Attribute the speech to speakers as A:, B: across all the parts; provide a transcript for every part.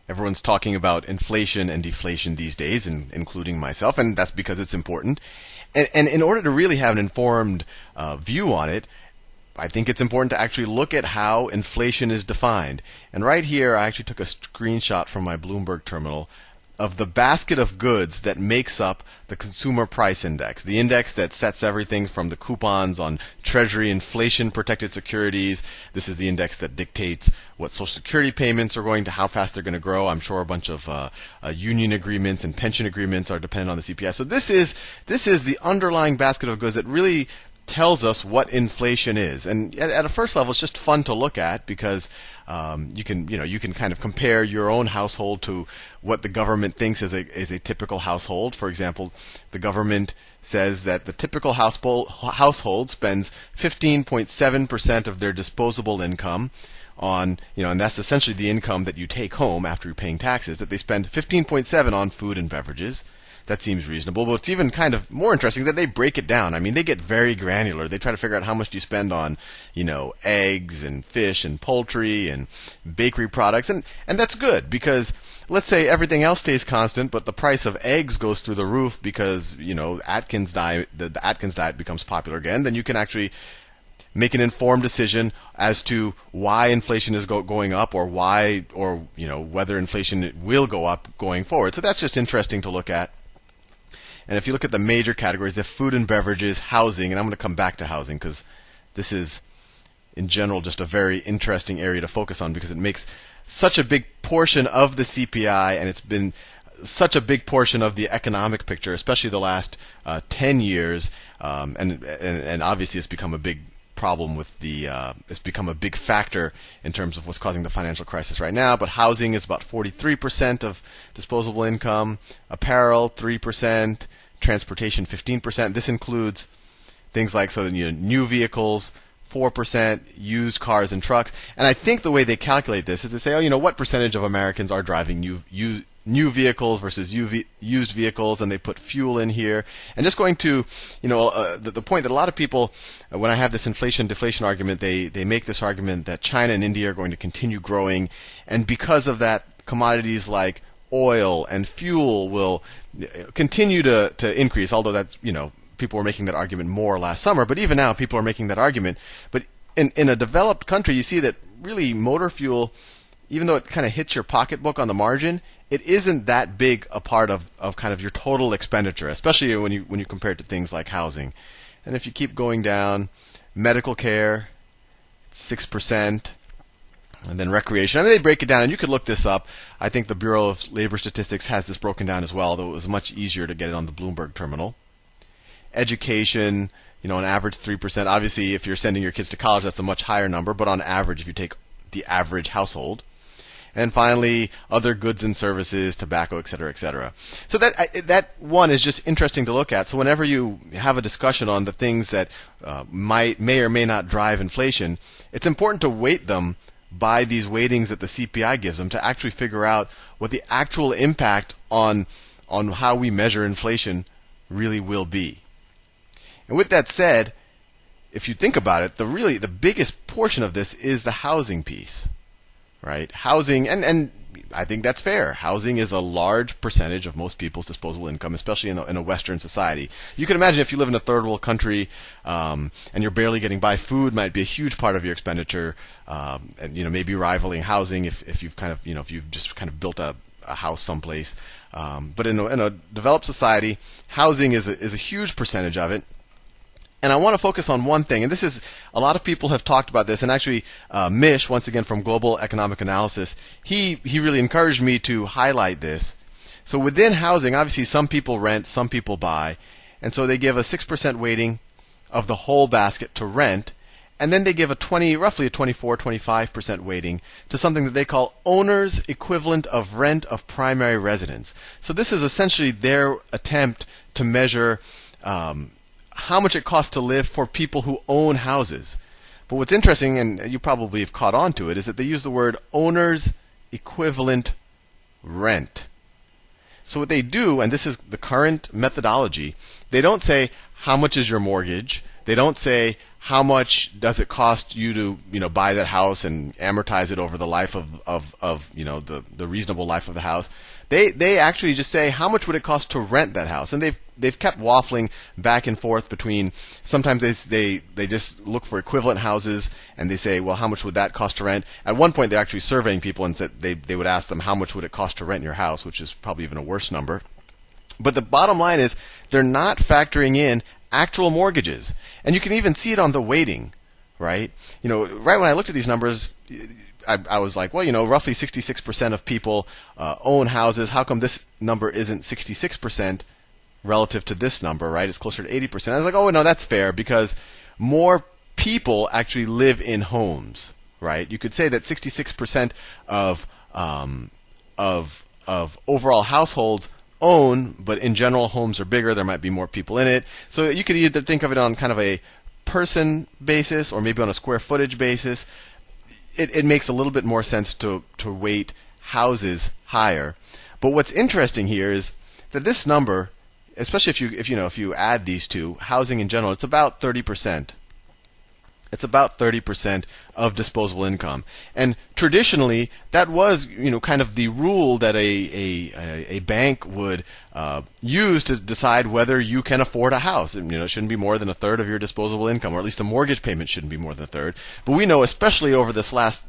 A: Everyone's talking about inflation and deflation these days, including myself, and that's because it's important. And in order to really have an informed view on it, I think it's important to actually look at how inflation is defined. And right here, I actually took a screenshot from my Bloomberg terminal of the basket of goods that makes up the consumer price index, the index that sets everything from the coupons on Treasury inflation-protected securities. This is the index that dictates what Social Security payments are going to, how fast they're going to grow. I'm sure a bunch of union agreements and pension agreements are dependent on the CPI. So this is the underlying basket of goods that really tells us what inflation is. And at a first level, it's just fun to look at because you can kind of compare your own household to what the government thinks is a typical household. For example, the government says that the typical household spends 15.7% of their disposable income on, and that's essentially the income that you take home after you're paying taxes, that they spend 15.7 on food and beverages. That seems reasonable, but it's even kind of more interesting that they break it down. I mean, they get very granular. They try to figure out how much do you spend on, eggs and fish and poultry and bakery products, and that's good because let's say everything else stays constant, but the price of eggs goes through the roof because Atkins diet, the Atkins diet becomes popular again. Then you can actually make an informed decision as to why inflation is going up, or whether inflation will go up going forward. So that's just interesting to look at. And if you look at the major categories, the food and beverages, housing, and I'm going to come back to housing because this is, in general, just a very interesting area to focus on because it makes such a big portion of the CPI, and it's been such a big portion of the economic picture, especially the last 10 years. And obviously, it's become a big problem with it's become a big factor in terms of what's causing the financial crisis right now. But housing is about 43% of disposable income, apparel 3%, transportation 15%. This includes things like new vehicles 4%, used cars and trucks. And I think the way they calculate this is they say, what percentage of Americans are driving new vehicles versus used vehicles, and they put fuel in here. And just going to, the point that a lot of people, when I have this inflation-deflation argument, they make this argument that China and India are going to continue growing, and because of that, commodities like oil and fuel will continue to increase, although that's, people were making that argument more last summer, but even now people are making that argument. But in a developed country, you see that really motor fuel, even though it kind of hits your pocketbook on the margin, it isn't that big a part of kind of your total expenditure, especially when you compare it to things like housing. And if you keep going down, medical care, 6%, and then recreation. I mean, they break it down, and you could look this up. I think the Bureau of Labor Statistics has this broken down as well, though it was much easier to get it on the Bloomberg terminal. Education, on average 3%. Obviously, if you're sending your kids to college, that's a much higher number, but on average, if you take the average household. And finally, other goods and services, tobacco, et cetera, et cetera. So that one is just interesting to look at. So whenever you have a discussion on the things that may or may not drive inflation, it's important to weight them by these weightings that the CPI gives them to actually figure out what the actual impact on how we measure inflation really will be. And with that said, if you think about it, the biggest portion of this is the housing piece. Right? Housing, and I think that's fair. Housing is a large percentage of most people's disposable income, especially in a Western society. You can imagine if you live in a third world country and you're barely getting by, food might be a huge part of your expenditure, and maybe rivaling housing if you've kind of if you've just kind of built a house someplace. But in a developed society, housing is a huge percentage of it. And I want to focus on one thing, and this is, a lot of people have talked about this, and actually Mish, once again from Global Economic Analysis, he really encouraged me to highlight this. So within housing, obviously some people rent, some people buy, and so they give a 6% weighting of the whole basket to rent, and then they give roughly a 24-25% weighting to something that they call owner's equivalent of rent of primary residence. So this is essentially their attempt to measure how much it costs to live for people who own houses. But what's interesting, and you probably have caught on to it, is that they use the word owner's equivalent rent. So what they do, and this is the current methodology, they don't say how much is your mortgage, they don't say how much does it cost you to buy that house and amortize it over the life of the reasonable life of the house. They actually just say how much would it cost to rent that house, and they've kept waffling back and forth between. Sometimes they just look for equivalent houses and they say, well, how much would that cost to rent? At one point, they're actually surveying people and said they would ask them how much would it cost to rent your house, which is probably even a worse number. But the bottom line is they're not factoring in actual mortgages, and you can even see it on the weighting, right? Right when I looked at these numbers, I was like, well, roughly 66% of people own houses. How come this number isn't 66% relative to this number, right? It's closer to 80%. I was like, oh, no, that's fair because more people actually live in homes, right? You could say that 66% of overall households own, but in general, homes are bigger. There might be more people in it. So you could either think of it on kind of a person basis or maybe on a square footage basis. It makes a little bit more sense to weight houses higher. But what's interesting here is that this number, especially if you add these two, housing in general, it's about 30%. It's about 30% of disposable income. And traditionally, that was kind of the rule that a bank would use to decide whether you can afford a house. It shouldn't be more than a third of your disposable income, or at least the mortgage payment shouldn't be more than a third. But we know, especially over this last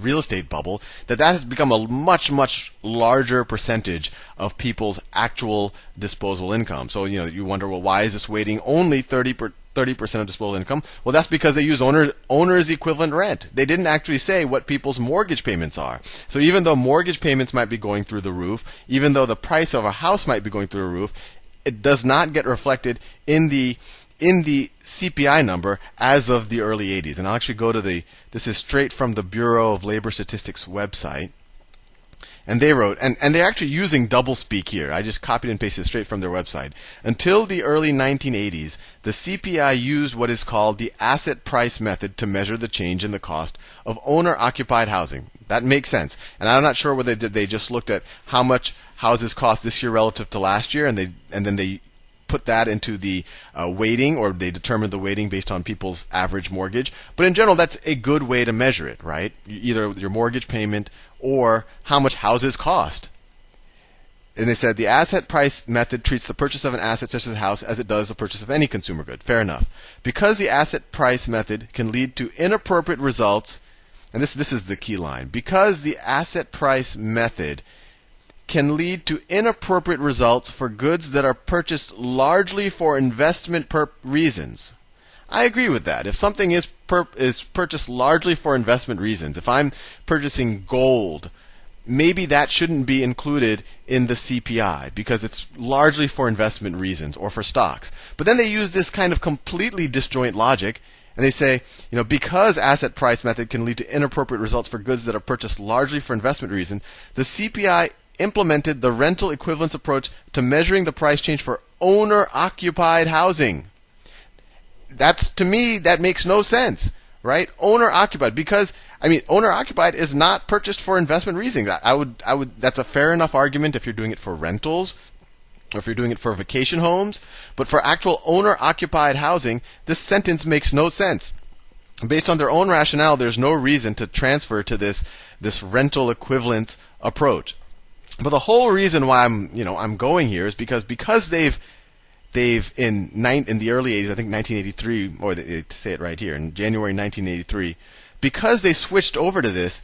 A: real estate bubble, that has become a much, much larger percentage of people's actual disposable income. So you wonder, well, why is this weighting only 30% of disposable income? Well, that's because they use owner's equivalent rent. They didn't actually say what people's mortgage payments are. So even though mortgage payments might be going through the roof, even though the price of a house might be going through the roof, it does not get reflected in the CPI number as of the early 80s. And I'll actually go to this is straight from the Bureau of Labor Statistics website. And they wrote, and they're actually using doublespeak here. I just copied and pasted straight from their website. Until the early 1980s, the CPI used what is called the asset price method to measure the change in the cost of owner-occupied housing. That makes sense. And I'm not sure whether they just looked at how much houses cost this year relative to last year, and then they put that into the weighting, or they determined the weighting based on people's average mortgage. But in general, that's a good way to measure it, right? Either your mortgage payment or how much houses cost. And they said the asset price method treats the purchase of an asset such as a house as it does the purchase of any consumer good. Fair enough. Because the asset price method can lead to inappropriate results, and this is the key line, because the asset price method can lead to inappropriate results for goods that are purchased largely for investment reasons. I agree with that. If something is purchased largely for investment reasons, if I'm purchasing gold, maybe that shouldn't be included in the CPI because it's largely for investment reasons, or for stocks. But then they use this kind of completely disjoint logic, and they say, because asset price method can lead to inappropriate results for goods that are purchased largely for investment reasons, the CPI implemented the rental equivalence approach to measuring the price change for owner-occupied housing. To me, that makes no sense, right? Owner-occupied, because owner-occupied is not purchased for investment reasons. That's a fair enough argument if you're doing it for rentals, or if you're doing it for vacation homes. But for actual owner-occupied housing, this sentence makes no sense. Based on their own rationale, there's no reason to transfer to this rental equivalent approach. But the whole reason why I'm going here is because they've in the early 80s, I think 1983, or they say it right here, in January 1983, because they switched over to this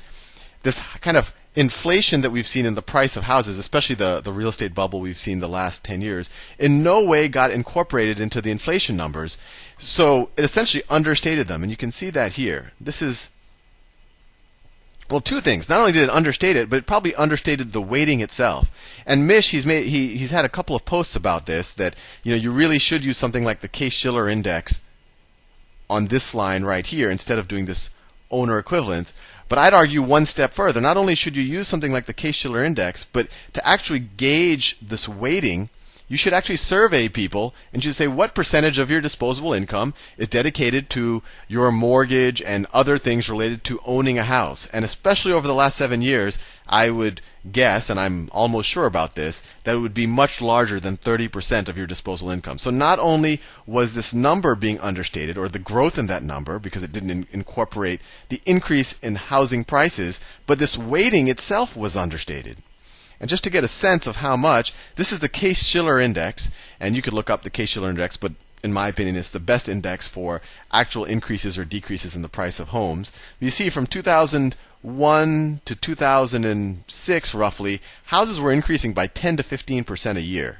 A: kind of inflation that we've seen in the price of houses, especially the real estate bubble we've seen the last 10 years, in no way got incorporated into the inflation numbers. So it essentially understated them, and you can see that here. This is, well, two things. Not only did it understate it, but it probably understated the weighting itself. And Mish, he's had a couple of posts about this, that you really should use something like the Case-Shiller index on this line right here instead of doing this owner equivalent. But I'd argue one step further. Not only should you use something like the Case-Shiller index, but to actually gauge this weighting, you should actually survey people and you should say what percentage of your disposable income is dedicated to your mortgage and other things related to owning a house. And especially over the last 7 years, I would guess, and I'm almost sure about this, that it would be much larger than 30% of your disposable income. So not only was this number being understated, or the growth in that number, because it didn't incorporate the increase in housing prices, but this weighting itself was understated. And just to get a sense of how much, this is the Case-Shiller index, and you could look up the Case-Shiller index, but in my opinion, it's the best index for actual increases or decreases in the price of homes. You see from 2001 to 2006, roughly, houses were increasing by 10 to 15% a year.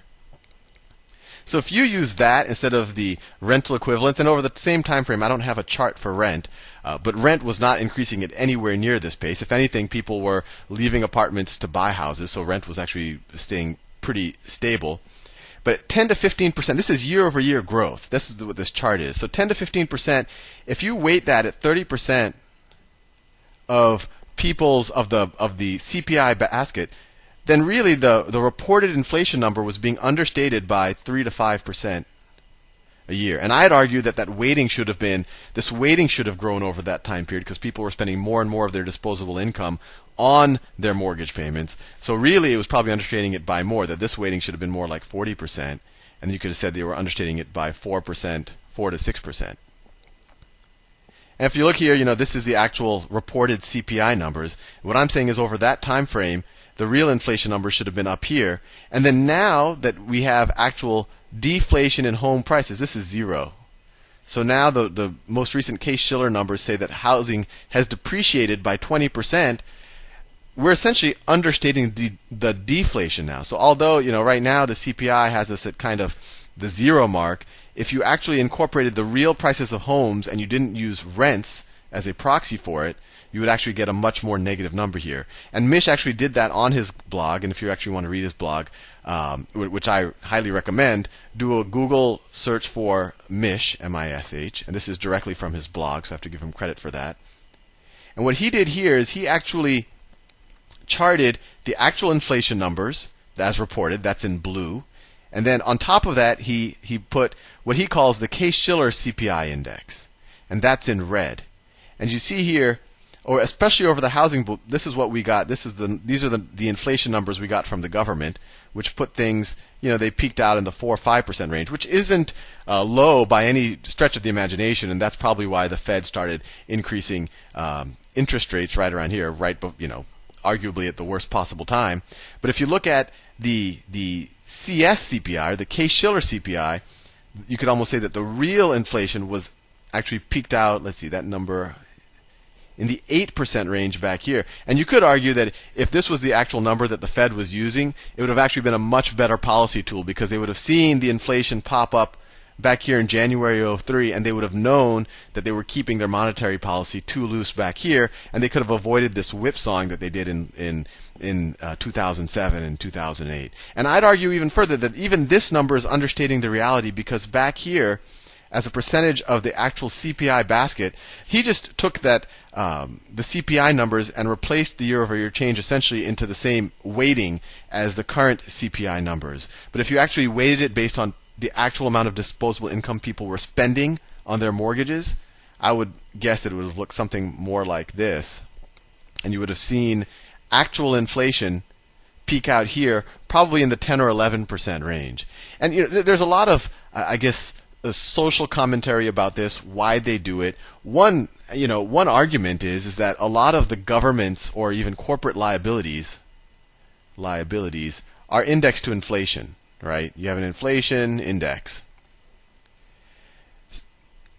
A: So if you use that instead of the rental equivalents, and over the same time frame, I don't have a chart for rent, but rent was not increasing at anywhere near this pace. If anything, people were leaving apartments to buy houses, so rent was actually staying pretty stable. But 10 to 15%, this is year over year growth. This is what this chart is. So 10 to 15%, if you weight that at 30% of people's of the CPI basket, then really the reported inflation number was being understated by 3 to 5% a year. And I'd argue that weighting should have grown over that time period because people were spending more and more of their disposable income on their mortgage payments. So really it was probably understating it by more, that this weighting should have been more like 40%. And you could have said they were understating it by 4%, 4 to 6%. And if you look here, this is the actual reported CPI numbers. What I'm saying is over that time frame, the real inflation numbers should have been up here. And then now that we have actual deflation in home prices, this is 0. So now the most recent Case-Shiller numbers say that housing has depreciated by 20%. We're essentially understating the deflation now. So although, right now the CPI has us at kind of the 0 mark, if you actually incorporated the real prices of homes and you didn't use rents as a proxy for it, you would actually get a much more negative number here. And Mish actually did that on his blog, and if you actually want to read his blog, which I highly recommend, do a Google search for Mish, M-I-S-H, and this is directly from his blog, so I have to give him credit for that. And what he did here is he actually charted the actual inflation numbers as reported, that's in blue, and then on top of that he put what he calls the Case-Shiller CPI index, and that's in red. And you see here, or especially over the housing boom, this is what we got. These are the inflation numbers we got from the government, which put things, they peaked out in the 4 or 5% range, which isn't low by any stretch of the imagination, and that's probably why the Fed started increasing interest rates right around here, arguably at the worst possible time. But if you look at the CS CPI, or the Case-Shiller CPI, you could almost say that the real inflation was actually peaked out, let's see, that number, in the 8% range back here. And you could argue that if this was the actual number that the Fed was using, it would have actually been a much better policy tool because they would have seen the inflation pop up back here in January of 2003, and they would have known that they were keeping their monetary policy too loose back here, and they could have avoided this whipsawing that they did in 2007 and 2008. And I'd argue even further that even this number is understating the reality because back here, as a percentage of the actual CPI basket, he just took that the CPI numbers and replaced the year-over-year change essentially into the same weighting as the current CPI numbers. But if you actually weighted it based on the actual amount of disposable income people were spending on their mortgages, I would guess that it would have looked something more like this. And you would have seen actual inflation peak out here, probably in the 10 or 11% range. And there's a lot of, a social commentary about this, why they do it. One argument is that a lot of the government's or even corporate liabilities are indexed to inflation, right? You have an inflation index.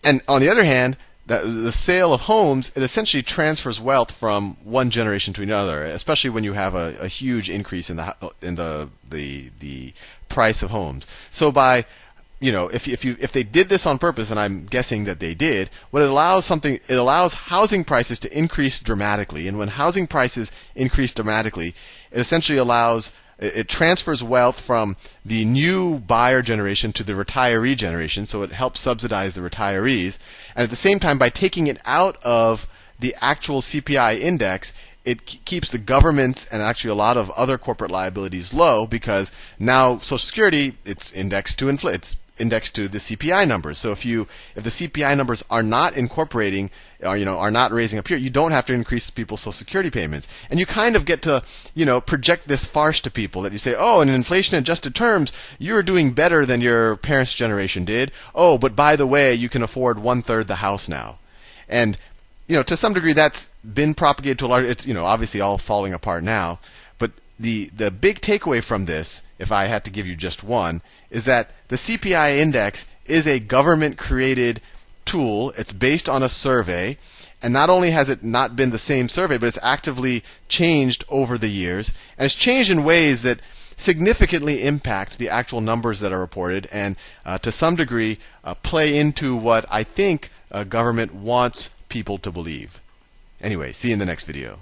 A: And on the other hand, the sale of homes, it essentially transfers wealth from one generation to another, especially when you have a huge increase in the price of homes. So by if they did this on purpose, and I'm guessing that they did, what it allows housing prices to increase dramatically. And when housing prices increase dramatically, it essentially it transfers wealth from the new buyer generation to the retiree generation, so it helps subsidize the retirees. And at the same time, by taking it out of the actual CPI index, it keeps the government's and actually a lot of other corporate liabilities low, because now Social Security, it's indexed to it's indexed to the CPI numbers. So if the CPI numbers are not incorporating, or are not raising up here, you don't have to increase people's Social Security payments. And you kind of get to project this farce to people that you say, oh, in inflation adjusted terms, you're doing better than your parents' generation did. Oh, but by the way, you can afford 1/3 the house now. And to some degree, that's been propagated to a large. It's obviously all falling apart now. But the big takeaway from this, if I had to give you just one, is that the CPI index is a government-created tool. It's based on a survey, and not only has it not been the same survey, but it's actively changed over the years, and it's changed in ways that significantly impact the actual numbers that are reported, and to some degree play into what I think government wants people to believe. Anyway, see you in the next video.